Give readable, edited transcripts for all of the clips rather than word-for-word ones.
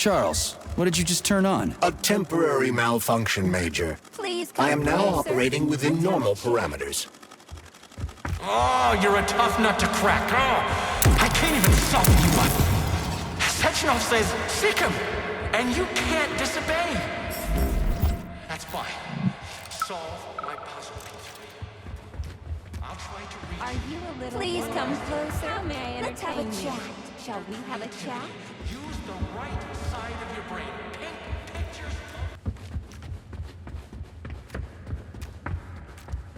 Charles, what did you just turn on? A temporary malfunction, Major. Please I am now closer. operating within normal parameters. Oh, you're a tough nut to crack. Oh, I can't even soften you up. Sechenov says, seek him, and you can't disobey. That's fine. Solve my puzzle peacefully. I'll try to reach... Are you a little... Please come closer. How may I Let's have a chat. Shall we have a chat? Use the right side of your brain. Paint pictures.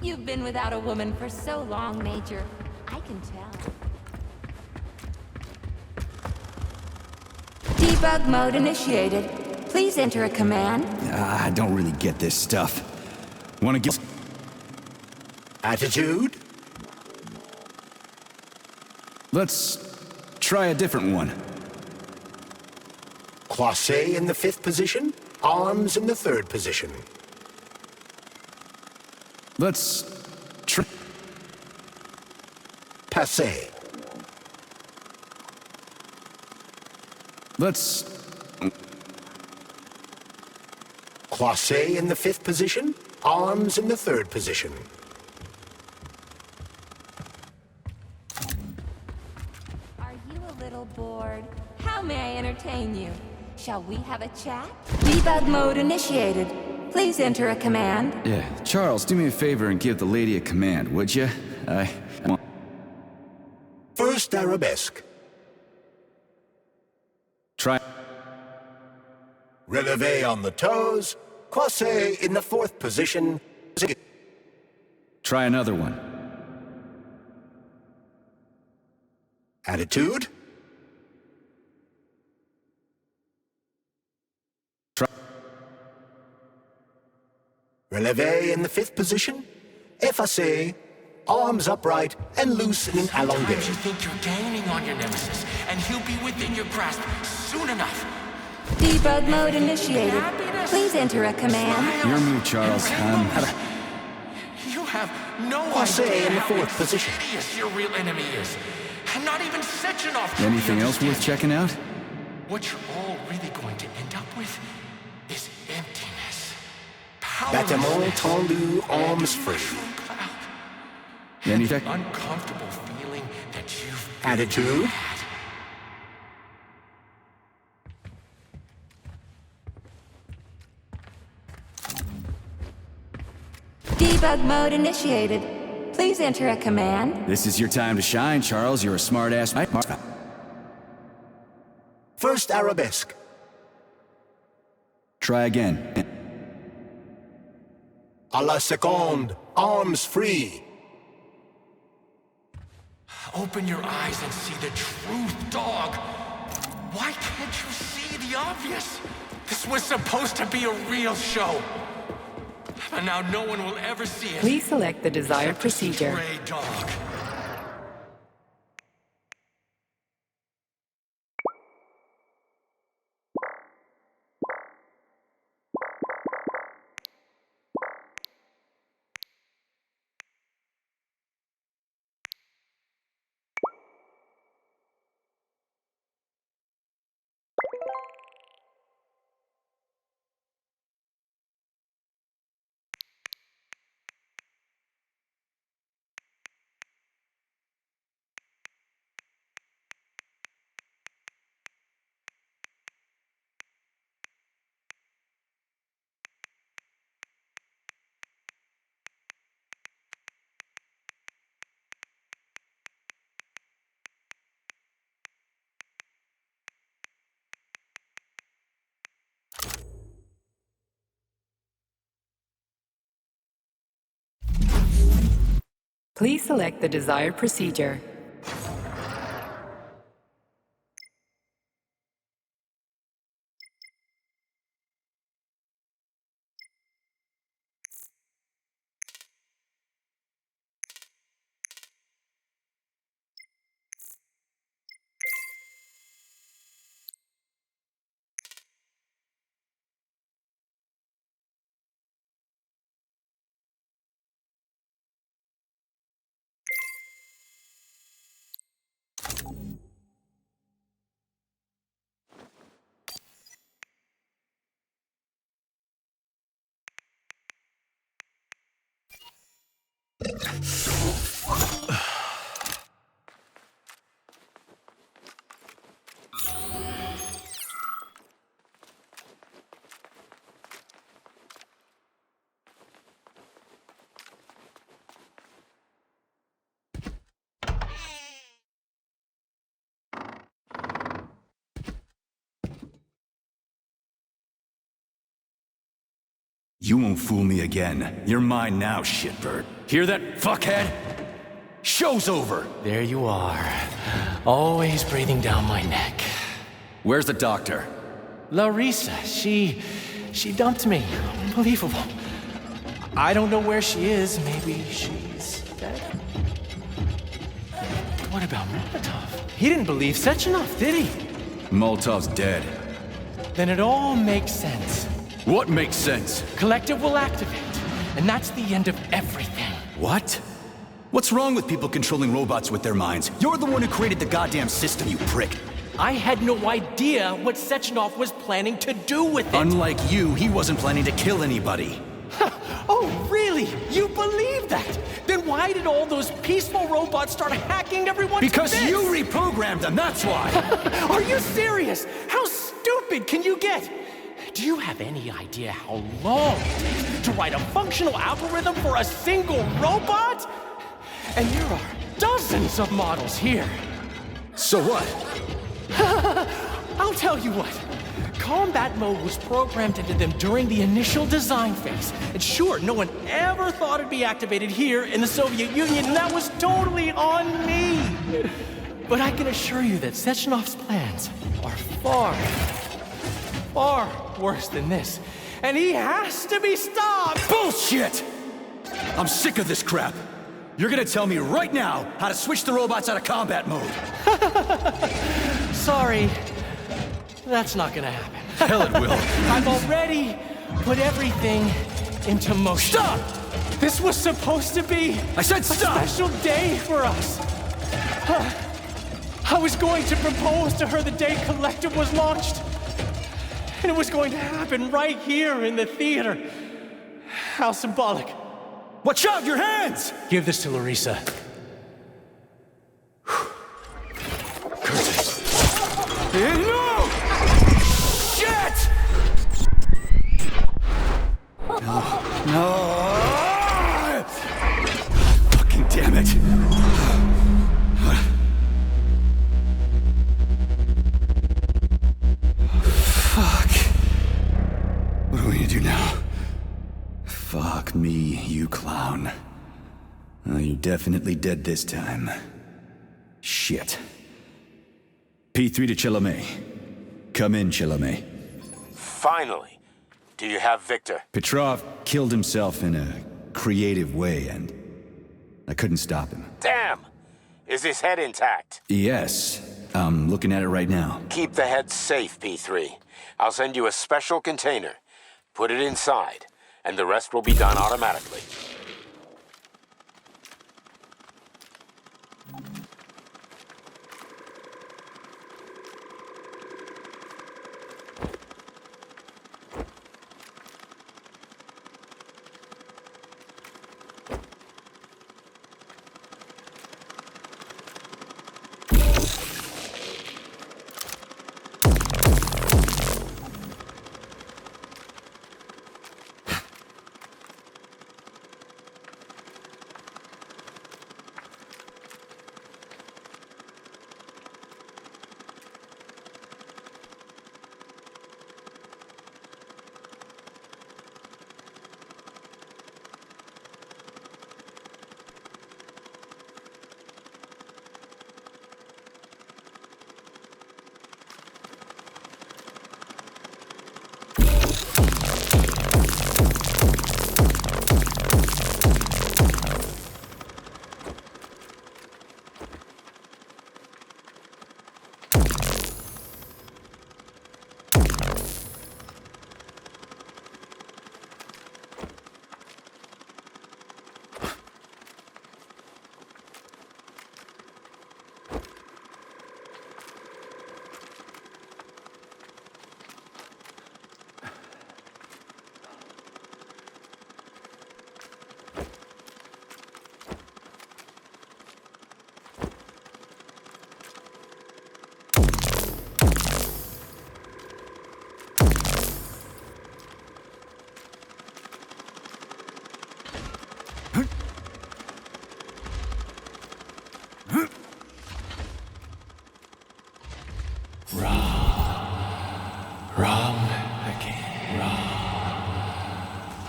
You've been without a woman for so long, Major. I can tell. Debug mode initiated. Please enter a command. I don't really get this stuff. Wanna get... Attitude? Let's try a different one. Croisé in the 5th position, arms in the 3rd position. Let's try... Passé. Let's... Croisé in the 5th position, arms in the 3rd position. Are you a little bored? How may I entertain you? Shall we have a chat? Debug mode initiated. Please enter a command. Yeah, Charles, do me a favor and give the lady a command, would you? First arabesque. Try... Relevé on the toes, croisé in the 4th position. Try another one. Attitude. Relevé in the 5th position, effacé, arms upright and loose in Sometimes elongation. you think you're gaining on your nemesis, and he'll be within your grasp soon enough. Debug mode initiated. Please enter a command. Your move, Charles. You have no Croisé idea in the how 4th position. hideous your real enemy is. And not even Sechenov. Anything else worth checking out? What you're all really going to end up with Bâtiment tendu, arms free. Anything? Uncomfortable feeling that you've Attitude? Debug mode initiated. Please enter a command. This is your time to shine, Charles. You're a smart-ass. First arabesque. Try again. A la seconde, arms free. Open your eyes and see the truth, dog. Why can't you see the obvious? This was supposed to be a real show. But now no one will ever see it. Please select the desired procedure. Stray dog. Please select the desired procedure. You won't fool me again. You're mine now, shitbird. Hear that, fuckhead? Show's over! There you are. Always breathing down my neck. Where's the doctor? Larissa, she dumped me. Unbelievable. I don't know where she is. Maybe she's dead? What about Molotov? He didn't believe Sechenov, did he? Molotov's dead. Then it all makes sense. What makes sense? Collective will activate, and that's the end of everything. What? What's wrong with people controlling robots with their minds? You're the one who created the goddamn system, you prick. I had no idea what Sechenov was planning to do with it. Unlike you, he wasn't planning to kill anybody. Oh, really? You believe that? Then why did all those peaceful robots start hacking everyone? Because you reprogrammed them, that's why! Are you serious? How stupid can you get? Do you have any idea how long it takes to write a functional algorithm for a single robot? And there are dozens of models here. So what? I'll tell you what. Combat mode was programmed into them during the initial design phase. And sure, no one ever thought it'd be activated here in the Soviet Union, and that was totally on me. But I can assure you that Sechenov's plans are far worse than this. And he has to be stopped! Bullshit! I'm sick of this crap. You're gonna tell me right now how to switch the robots out of combat mode. Sorry, that's not gonna happen. Hell it will. I've already put everything into motion. Stop! This was supposed to be I said stop! a special day for us. I was going to propose to her the day Collective was launched. And it was going to happen right here in the theater. How symbolic. Watch out, your hands! Give this to Larissa. No! Shit! No! Fucking damn it! Fuck. What are we gonna do now? Fuck me, you clown. Oh, you're definitely dead this time. Shit. P3 to Chalamet. Come in, Chalamet. Finally. Do you have Victor? Petrov killed himself in a creative way, and I couldn't stop him. Damn! Is his head intact? Yes, I'm looking at it right now. Keep the head safe, P3. I'll send you a special container. Put it inside, and the rest will be done automatically.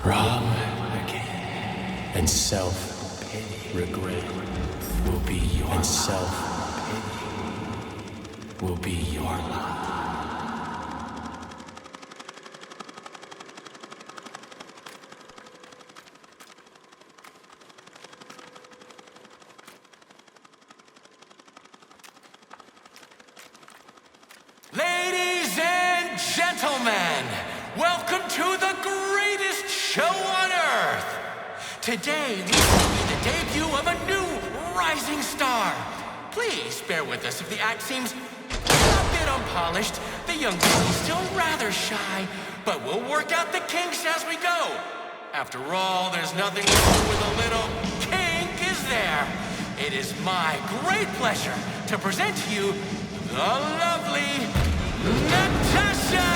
Wrong again. And self-pity, regret will be your and self-pity will be your lot. Ladies and gentlemen, welcome to the greatest show on earth. Today, we see the debut of a new rising star. Please bear with us if the act seems a bit unpolished. The young lady's still rather shy, but we'll work out the kinks as we go. After all, there's nothing wrong with a little kink, is there? It is my great pleasure to present to you the lovely Natasha!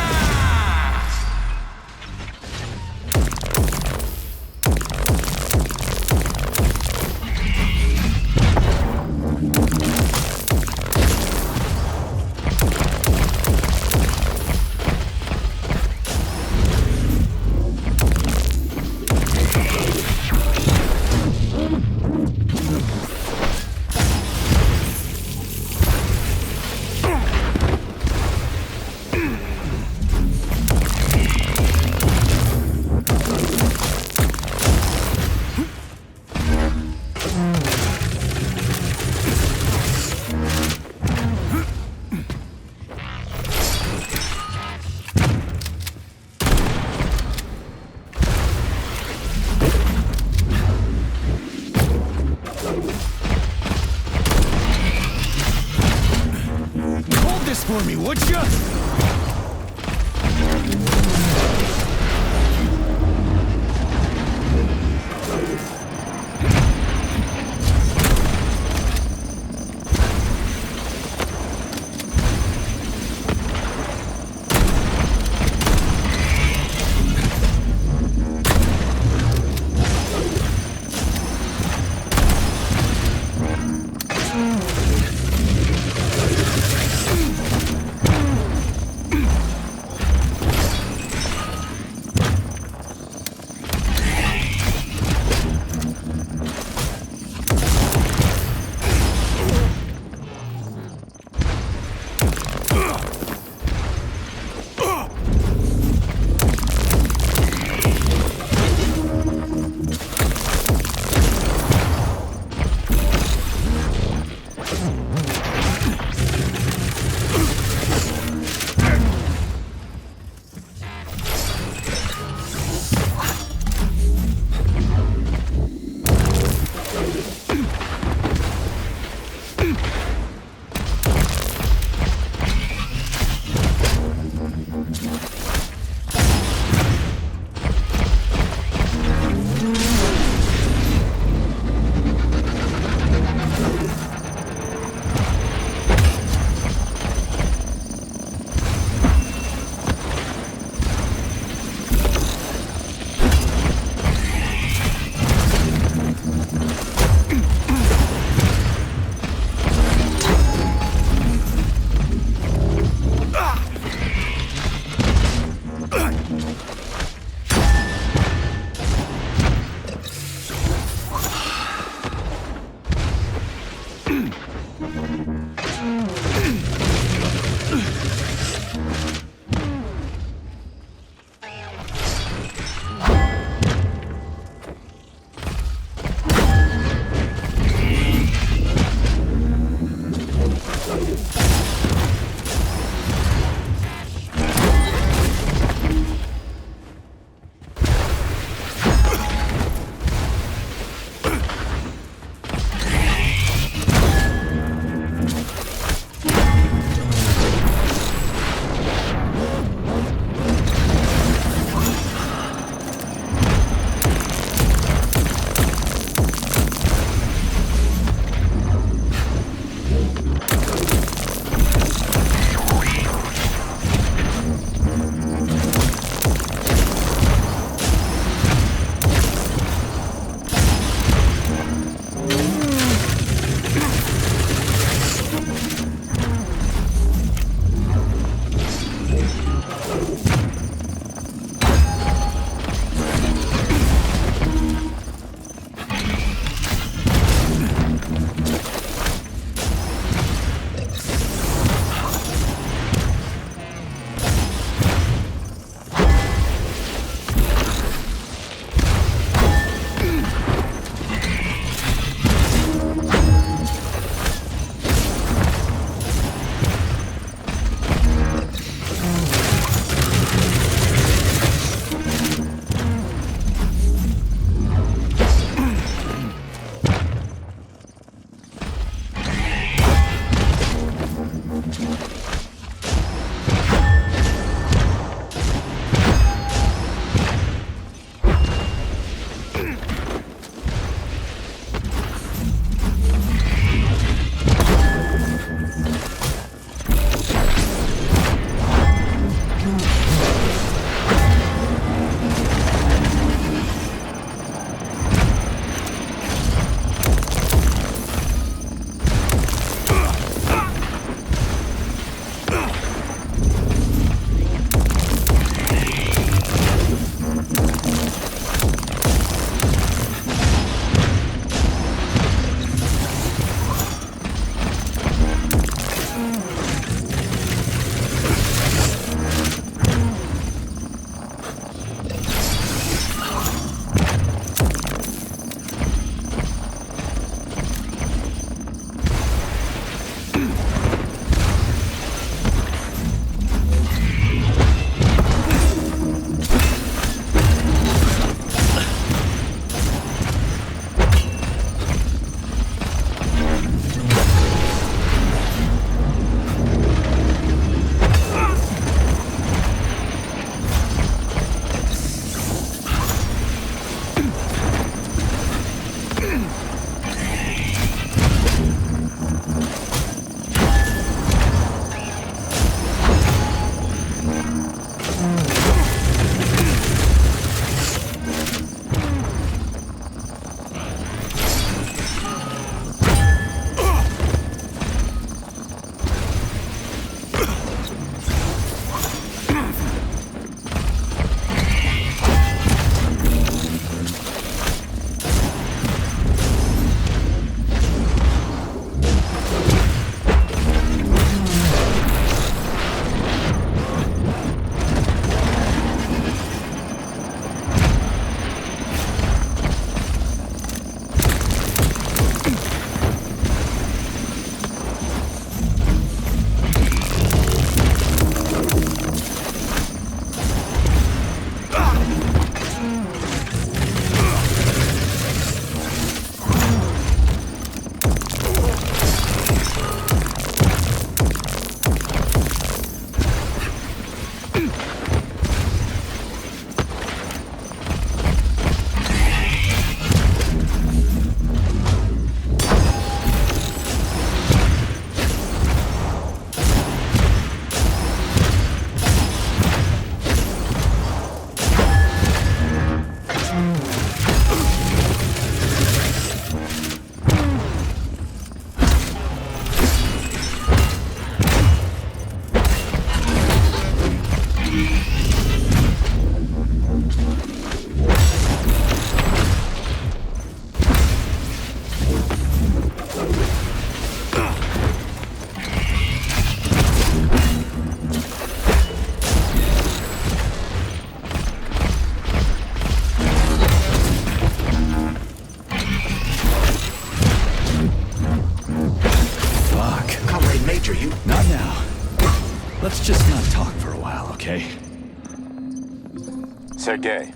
Sergei,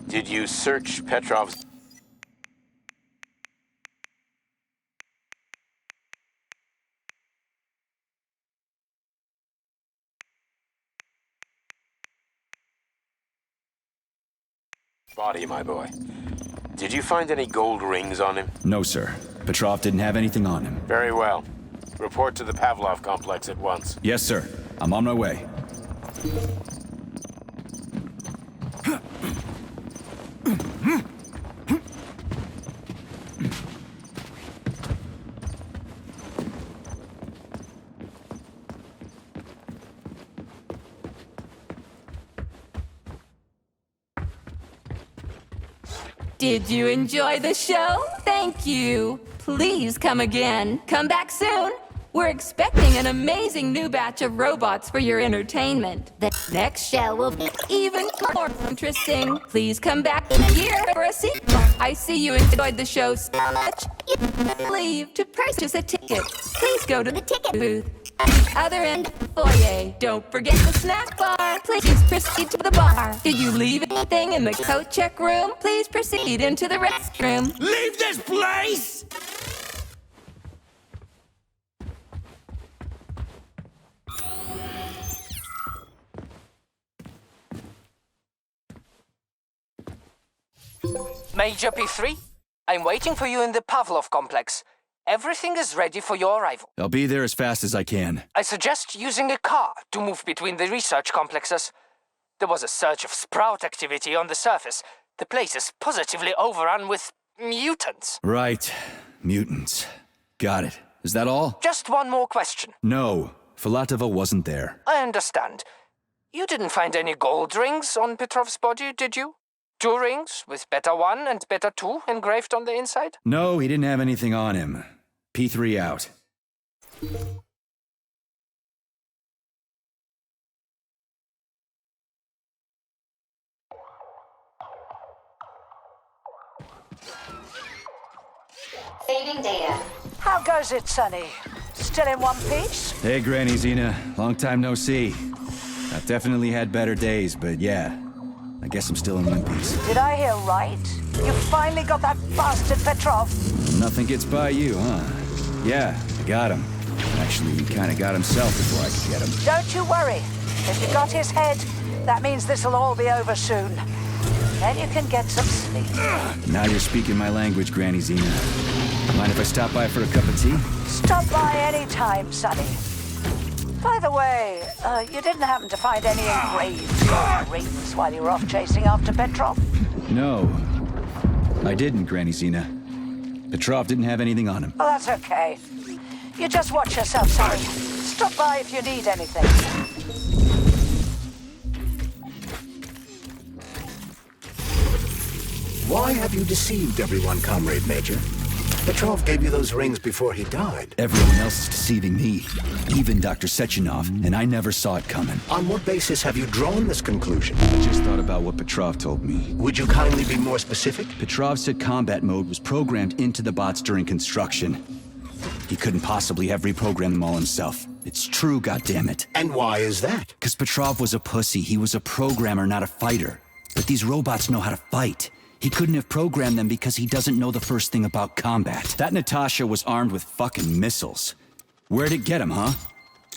did you search Petrov's... body, my boy? Did you find any gold rings on him? No, sir. Petrov didn't have anything on him. Very well. Report to the Pavlov complex at once. Yes, sir. I'm on my way. Did you enjoy the show? Thank you. Please come again. Come back soon. We're expecting an amazing new batch of robots for your entertainment. The next show will be even more interesting. Please come back here for a sequel. I see you enjoyed the show so much. You leave to purchase a ticket. Please go to the ticket booth. At the other end of the foyer. Don't forget the snack bar. Please proceed to the bar. Did you leave anything in the coat check room? Please proceed into the restroom. Leave this place! Major P3, I'm waiting for you in the Pavlov complex. Everything is ready for your arrival. I'll be there as fast as I can. I suggest using a car to move between the research complexes. There was a surge of sprout activity on the surface. The place is positively overrun with mutants. Right. Mutants. Got it. Is that all? Just one more question. No. Filatova wasn't there. I understand. You didn't find any gold rings on Petrov's body, did you? 2 rings with Beta 1 and Beta 2 engraved on the inside? No, he didn't have anything on him. P3 out. Saving data. How goes it, Sonny? Still in one piece? Hey, Granny Xena. Long time no see. I've definitely had better days, but yeah. I guess I'm still in one piece. Did I hear right? You finally got that bastard Petrov? Nothing gets by you, huh? Yeah, I got him. Actually, he kind of got himself before I could get him. Don't you worry. If you got his head, that means this'll all be over soon. Then you can get some sleep. Now you're speaking my language, Granny Xena. Mind if I stop by for a cup of tea? Stop by any time, Sonny. By the way, you didn't happen to find any engraved gold rings while you were off chasing after Petrov? No. I didn't, Granny Xena. Petrov didn't have anything on him. Oh, that's okay. You just watch yourself, Sonny. Stop by if you need anything. Why have you deceived everyone, Comrade Major? Petrov gave you those rings before he died. Everyone else is deceiving me. Even Dr. Sechenov, and I never saw it coming. On what basis have you drawn this conclusion? I just thought about what Petrov told me. Would you kindly be more specific? Petrov said combat mode was programmed into the bots during construction. He couldn't possibly have reprogrammed them all himself. It's true, goddammit. And why is that? Because Petrov was a pussy. He was a programmer, not a fighter. But these robots know how to fight. He couldn't have programmed them because he doesn't know the first thing about combat. That Natasha was armed with fucking missiles. Where'd it get him, huh?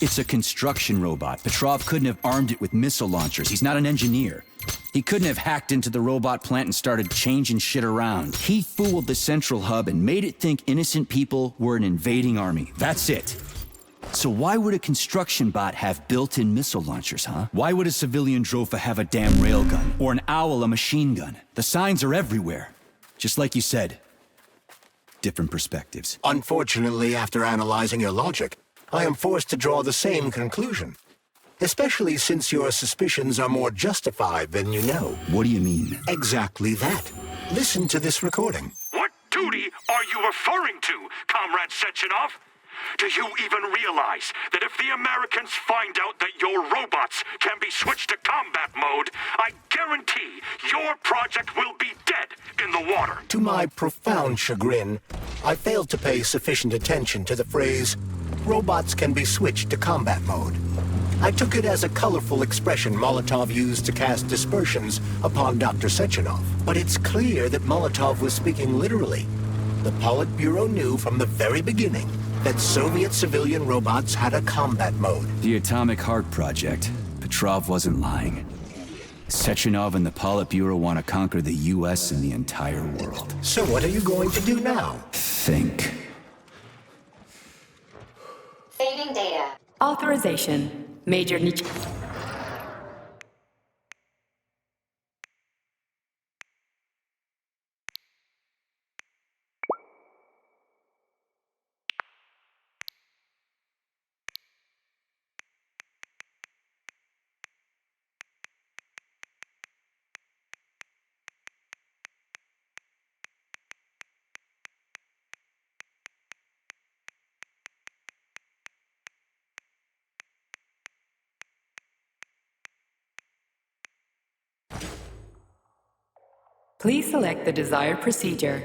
It's a construction robot. Petrov couldn't have armed it with missile launchers. He's not an engineer. He couldn't have hacked into the robot plant and started changing shit around. He fooled the central hub and made it think innocent people were an invading army. That's it. So why would a construction bot have built-in missile launchers, huh? Why would a civilian Drofa have a damn railgun? Or an owl a machine gun? The signs are everywhere. Just like you said. Different perspectives. Unfortunately, after analyzing your logic, I am forced to draw the same conclusion. Especially since your suspicions are more justified than you know. What do you mean? Exactly that. Listen to this recording. What duty are you referring to, Comrade Sechenov? Do you even realize that if the Americans find out that your robots can be switched to combat mode, I guarantee your project will be dead in the water? To my profound chagrin, I failed to pay sufficient attention to the phrase, robots can be switched to combat mode. I took it as a colorful expression Molotov used to cast dispersions upon Dr. Sechenov. But it's clear that Molotov was speaking literally. The Politburo knew from the very beginning that Soviet civilian robots had a combat mode. The Atomic Heart Project. Petrov wasn't lying. Sechenov and the Politburo want to conquer the US and the entire world. So what are you going to do now? Think. Saving data. Authorization. Major Nich. Please select the desired procedure.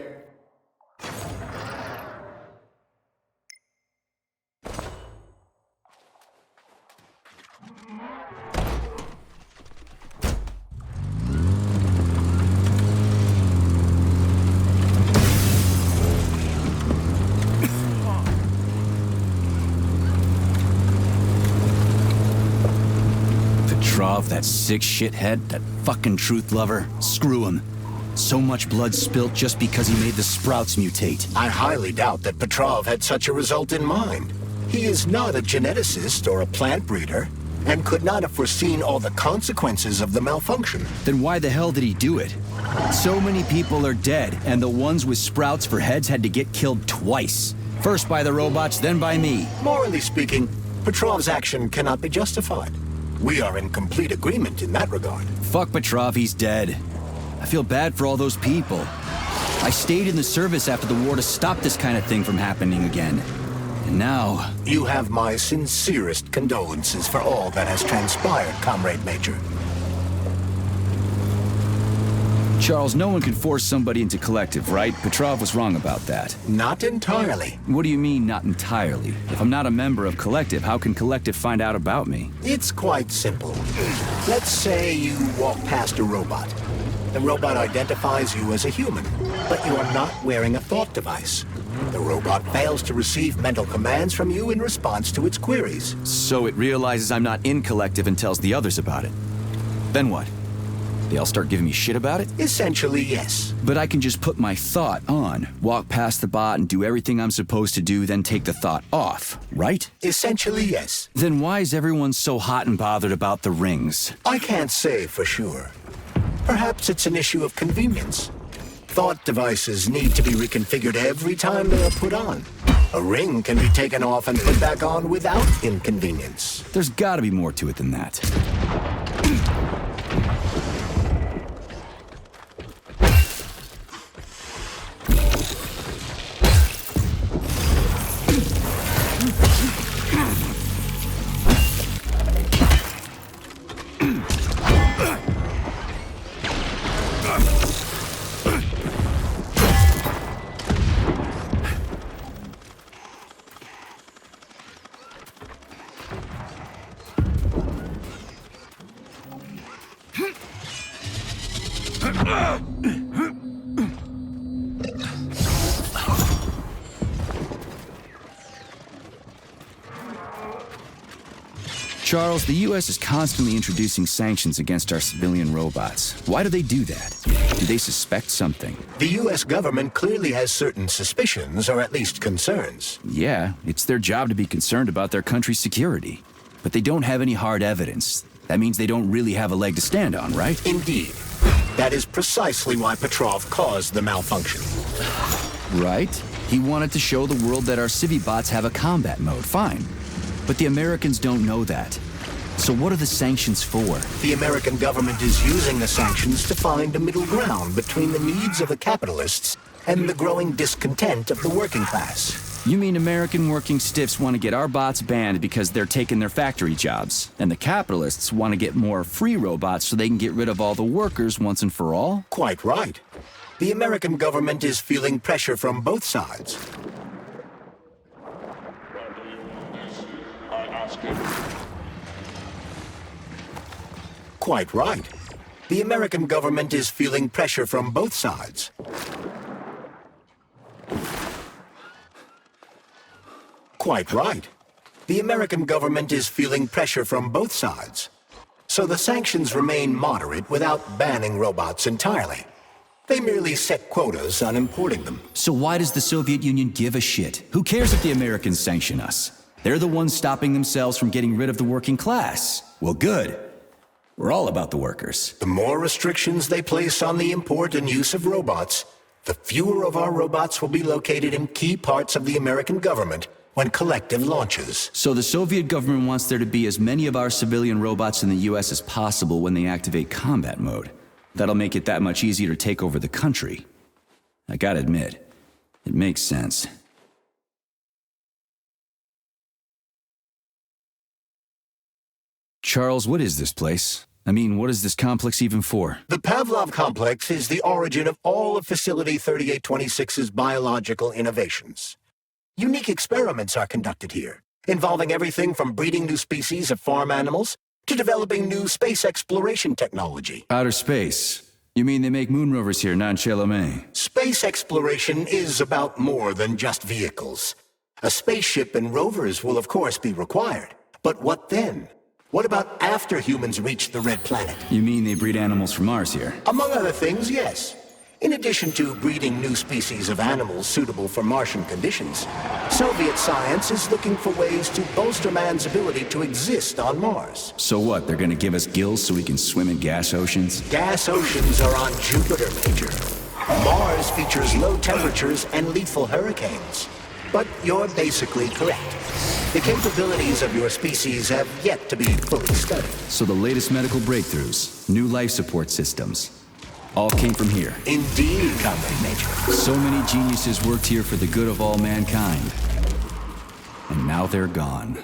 Petrov, that sick shithead, that fucking truth lover, screw him. So much blood spilt just because he made the sprouts mutate. I highly doubt that Petrov had such a result in mind. He is not a geneticist or a plant breeder, and could not have foreseen all the consequences of the malfunction. Then why the hell did he do it? So many people are dead, and the ones with sprouts for heads had to get killed twice. First by the robots, then by me. Morally speaking, Petrov's action cannot be justified. We are in complete agreement in that regard. Fuck Petrov, he's dead. I feel bad for all those people. I stayed in the service after the war to stop this kind of thing from happening again. And now... You have my sincerest condolences for all that has transpired, Comrade Major. Charles, no one can force somebody into collective, right? Petrov was wrong about that. Not entirely. What do you mean, not entirely? If I'm not a member of collective, how can collective find out about me? It's quite simple. Let's say you walk past a robot. The robot identifies you as a human, but you are not wearing a thought device. The robot fails to receive mental commands from you in response to its queries. So it realizes I'm not in collective and tells the others about it. Then what? They all start giving me shit about it? Essentially, yes. But I can just put my thought on, walk past the bot and do everything I'm supposed to do, then take the thought off, right? Essentially, yes. Then why is everyone so hot and bothered about the rings? I can't say for sure. Perhaps it's an issue of convenience. Thought devices need to be reconfigured every time they are put on. A ring can be taken off and put back on without inconvenience. There's gotta be more to it than that. Charles, the U.S. is constantly introducing sanctions against our civilian robots. Why do they do that? Do they suspect something? The U.S. government clearly has certain suspicions, or at least concerns. Yeah, it's their job to be concerned about their country's security. But they don't have any hard evidence. That means they don't really have a leg to stand on, right? Indeed. That is precisely why Petrov caused the malfunction. Right? He wanted to show the world that our civi-bots have a combat mode, fine. But the Americans don't know that. So what are the sanctions for? The American government is using the sanctions to find a middle ground between the needs of the capitalists and the growing discontent of the working class. You mean American working stiffs want to get our bots banned because they're taking their factory jobs, and the capitalists want to get more free robots so they can get rid of all the workers once and for all? Quite right. The American government is feeling pressure from both sides. Quite right. The American government is feeling pressure from both sides. Quite right. The American government is feeling pressure from both sides. So the sanctions remain moderate without banning robots entirely. They merely set quotas on importing them. So why does the Soviet Union give a shit? Who cares if the Americans sanction us? They're the ones stopping themselves from getting rid of the working class. Well, good. We're all about the workers. The more restrictions they place on the import and use of robots, the fewer of our robots will be located in key parts of the American government when Collective launches. So the Soviet government wants there to be as many of our civilian robots in the US as possible when they activate combat mode. That'll make it that much easier to take over the country. I gotta admit, it makes sense. Charles, what is this place? I mean, what is this complex even for? The Pavlov complex is the origin of all of Facility 3826's biological innovations. Unique experiments are conducted here, involving everything from breeding new species of farm animals to developing new space exploration technology. Outer space? You mean they make moon rovers here, not in Chalamet? Space exploration is about more than just vehicles. A spaceship and rovers will of course be required. But what then? What about after humans reach the Red Planet? You mean they breed animals from Mars here? Among other things, yes. In addition to breeding new species of animals suitable for Martian conditions, Soviet science is looking for ways to bolster man's ability to exist on Mars. So what, they're gonna give us gills so we can swim in gas oceans? Gas oceans are on Jupiter, Major. Mars features low temperatures and lethal hurricanes. But you're basically correct. The capabilities of your species have yet to be fully studied. So the latest medical breakthroughs, new life support systems, all came from here. Indeed, Comrade Major. So many geniuses worked here for the good of all mankind. And now they're gone.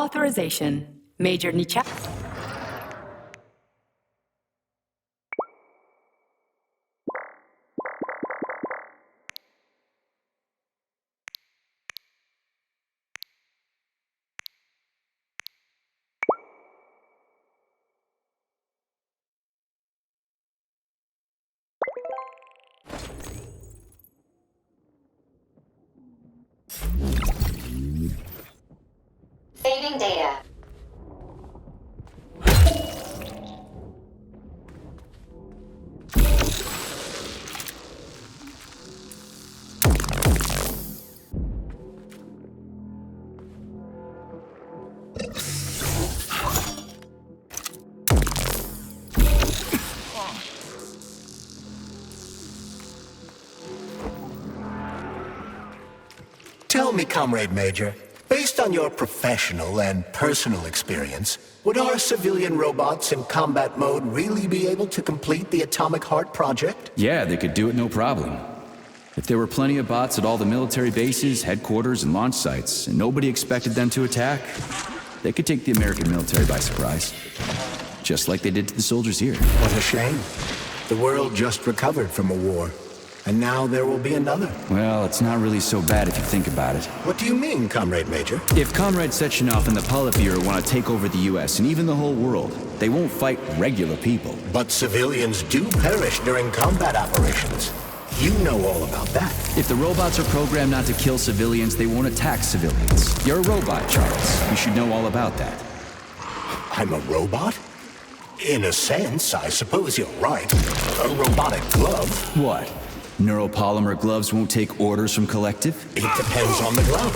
Authorization. Major Nichak. Saving data. Tell me, Comrade Major, based on your professional and personal experience, would our civilian robots in combat mode really be able to complete the Atomic Heart project? Yeah, they could do it no problem. If there were plenty of bots at all the military bases, headquarters, and launch sites, and nobody expected them to attack, they could take the American military by surprise. Just like they did to the soldiers here. What a shame. The world just recovered from a war. And now there will be another. Well, it's not really so bad if you think about it. What do you mean, Comrade Major? If Comrade Sechenov and the Politburo want to take over the US and even the whole world, they won't fight regular people. But civilians do perish during combat operations. You know all about that. If the robots are programmed not to kill civilians, they won't attack civilians. You're a robot, Charles. You should know all about that. I'm a robot? In a sense, I suppose you're right. A robotic glove. What? Neuropolymer gloves won't take orders from Collective? It depends on the glove.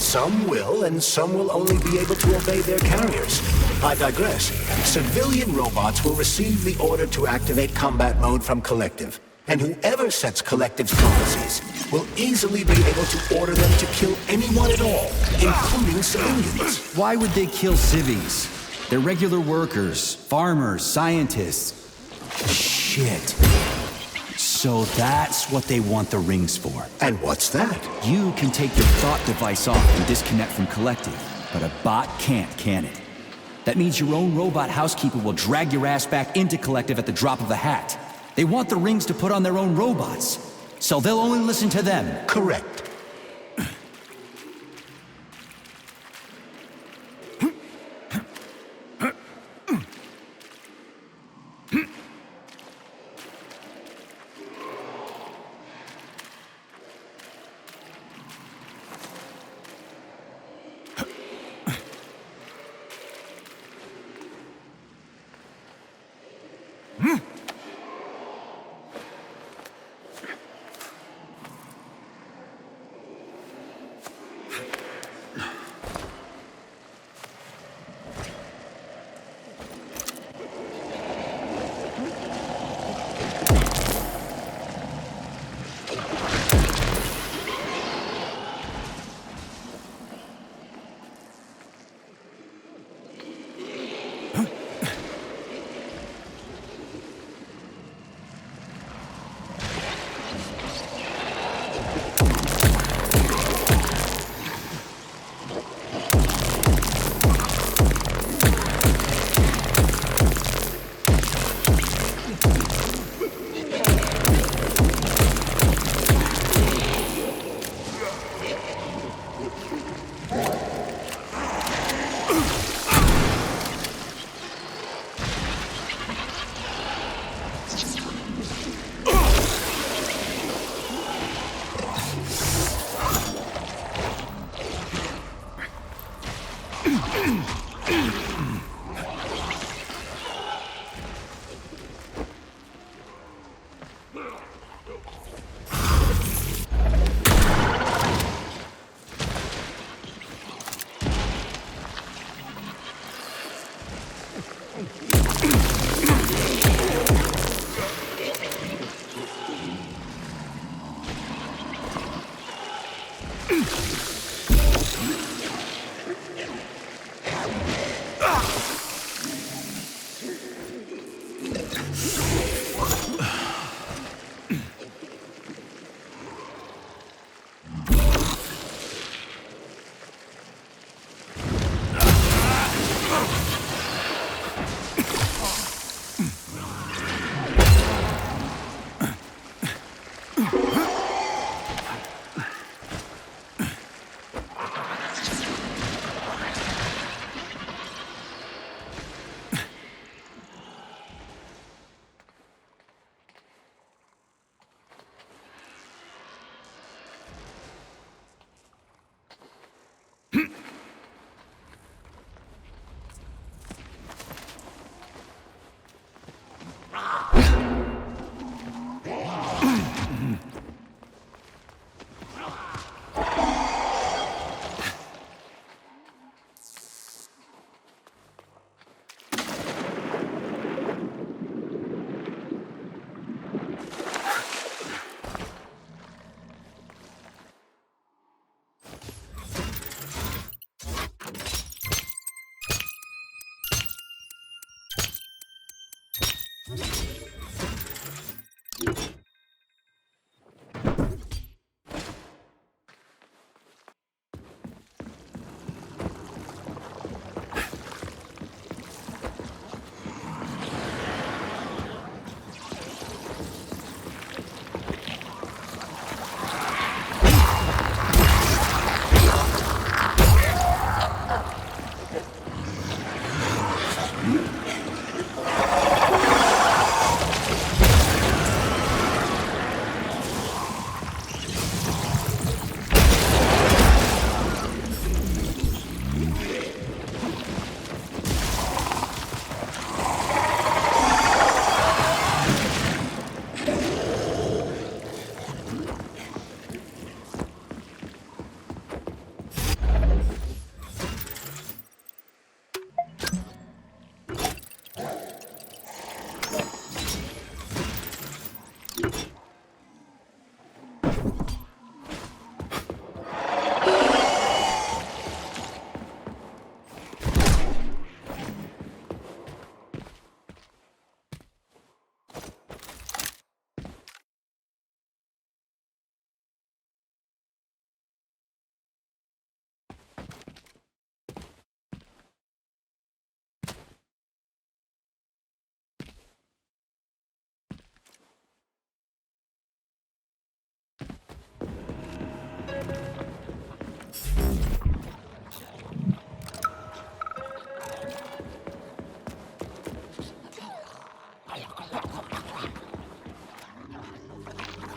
Some will, and some will only be able to obey their carriers. I digress. Civilian robots will receive the order to activate combat mode from Collective. And whoever sets Collective's policies will easily be able to order them to kill anyone at all, including civilians. Why would they kill civvies? They're regular workers, farmers, scientists. Shit. So that's what they want the rings for. And what's that? You can take your thought device off and disconnect from Collective, but a bot can't, can it? That means your own robot housekeeper will drag your ass back into Collective at the drop of a hat. They want the rings to put on their own robots, so they'll only listen to them. Correct.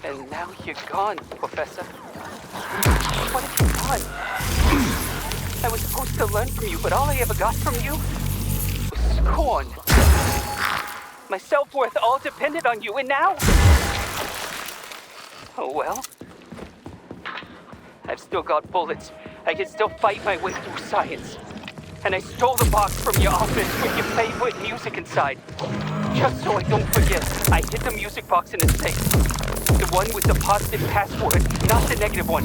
And now you're gone, Professor. What have you done? I was supposed to learn from you, but all I ever got from you was scorn. My self-worth all depended on you, and now... Oh well. I've still got bullets. I can still fight my way through science. And I stole the box from your office with your favorite music inside. Just so I don't forget, I hid the music box in a safe. The one with the positive password, not the negative one.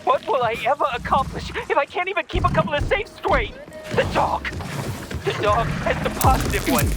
What will I ever accomplish if I can't even keep a couple of safes straight? The dog! The dog has the positive one.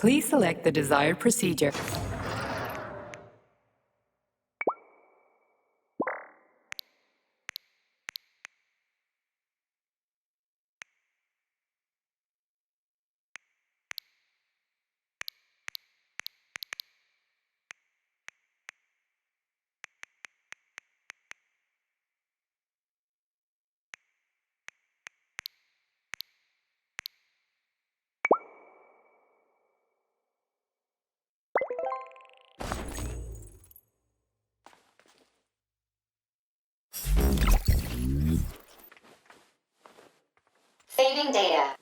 Please select the desired procedure. Saving data.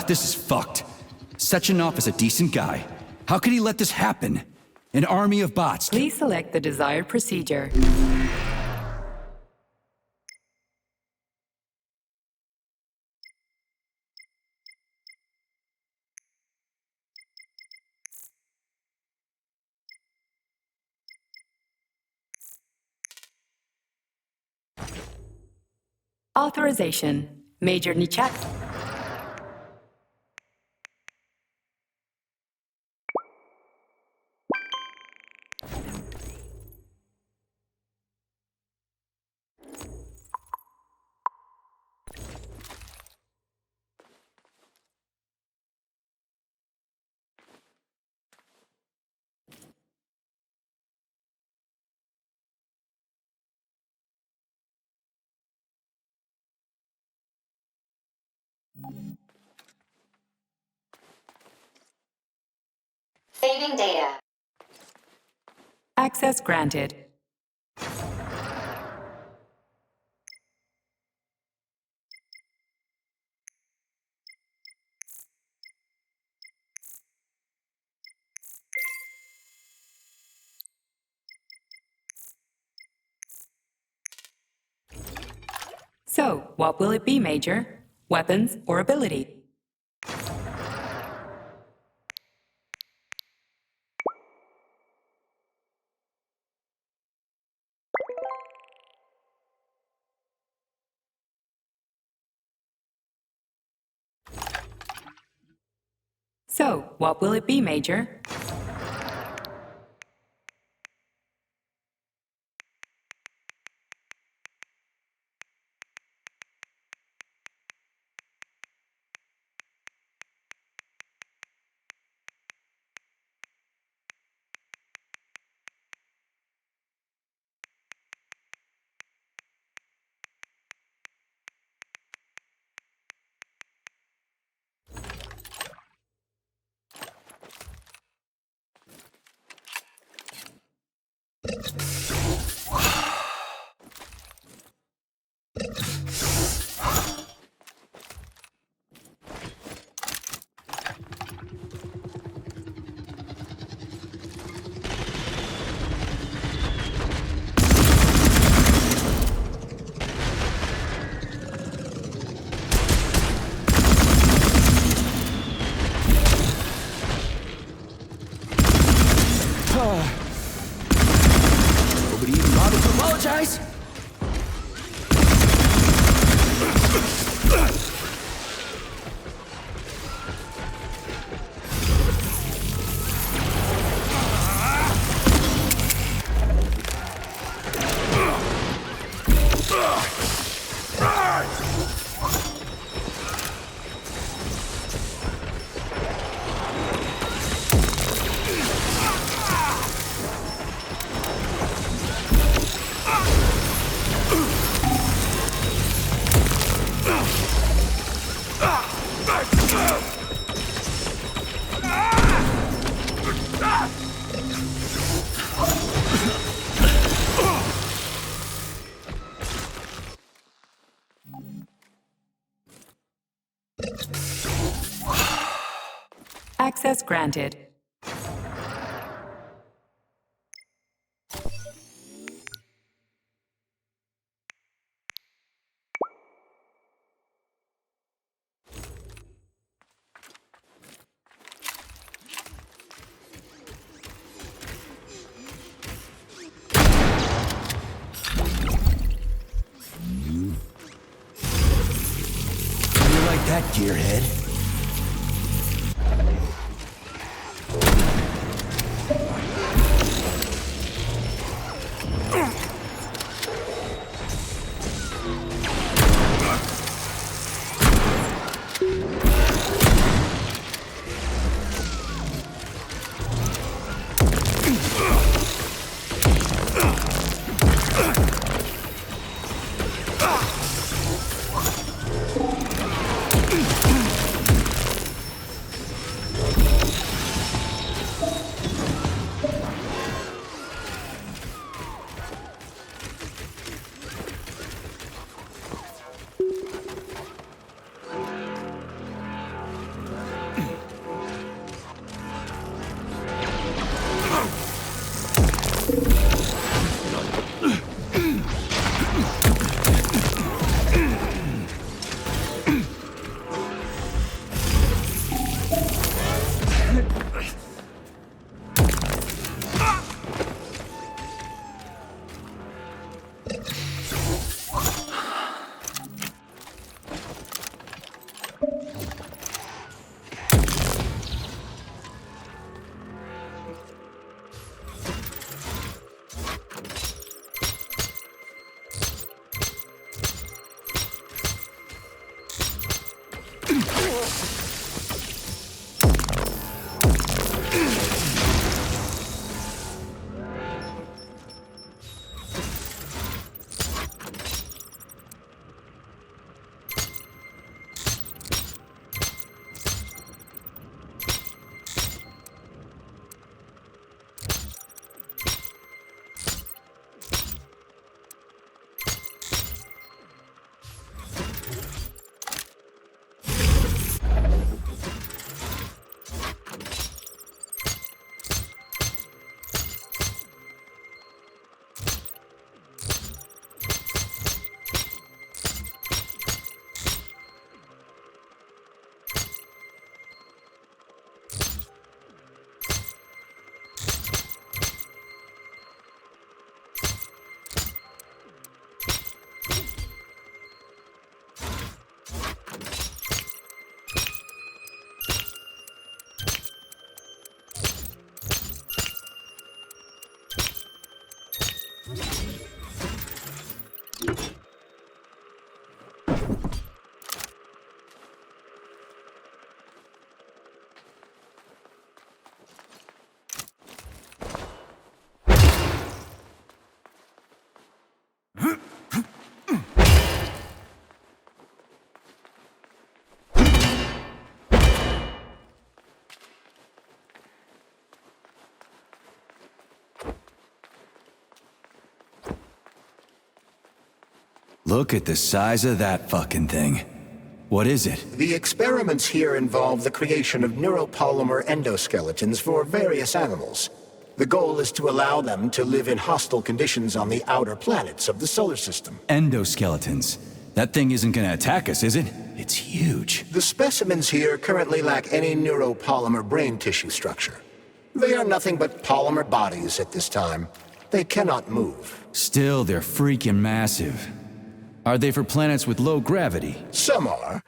This is fucked. Sechenov is a decent guy. How could he let this happen? An army of bots. Please select the desired procedure. Authorization. Major Nichak. Saving data. Access granted. So, what will it be, Major? Weapons or ability? So, what will it be, Major? Nobody even bothered to apologize? Access granted. You like that, gearhead? Look at the size of that fucking thing. What is it? The experiments here involve the creation of neuropolymer endoskeletons for various animals. The goal is to allow them to live in hostile conditions on the outer planets of the solar system. Endoskeletons. That thing isn't gonna attack us, is it? It's huge. The specimens here currently lack any neuropolymer brain tissue structure. They are nothing but polymer bodies at this time. They cannot move. Still, they're freaking massive. Are they for planets with low gravity? Some are.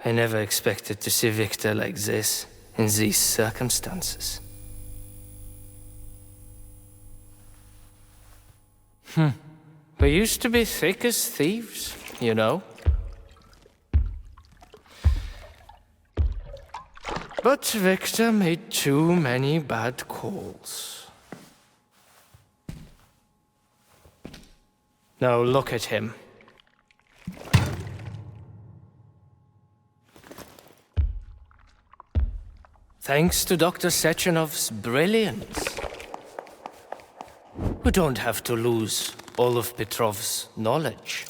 I never expected to see Victor like this, in these circumstances. We used to be thick as thieves, you know. But Victor made too many bad calls. Now look at him. Thanks to Dr. Sechenov's brilliance, we don't have to lose all of Petrov's knowledge.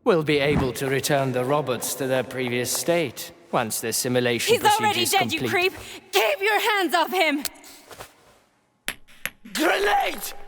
We'll be able to return the robots to their previous state once the simulation procedure is complete. He's already dead, you creep! Keep your hands off him! Grenade!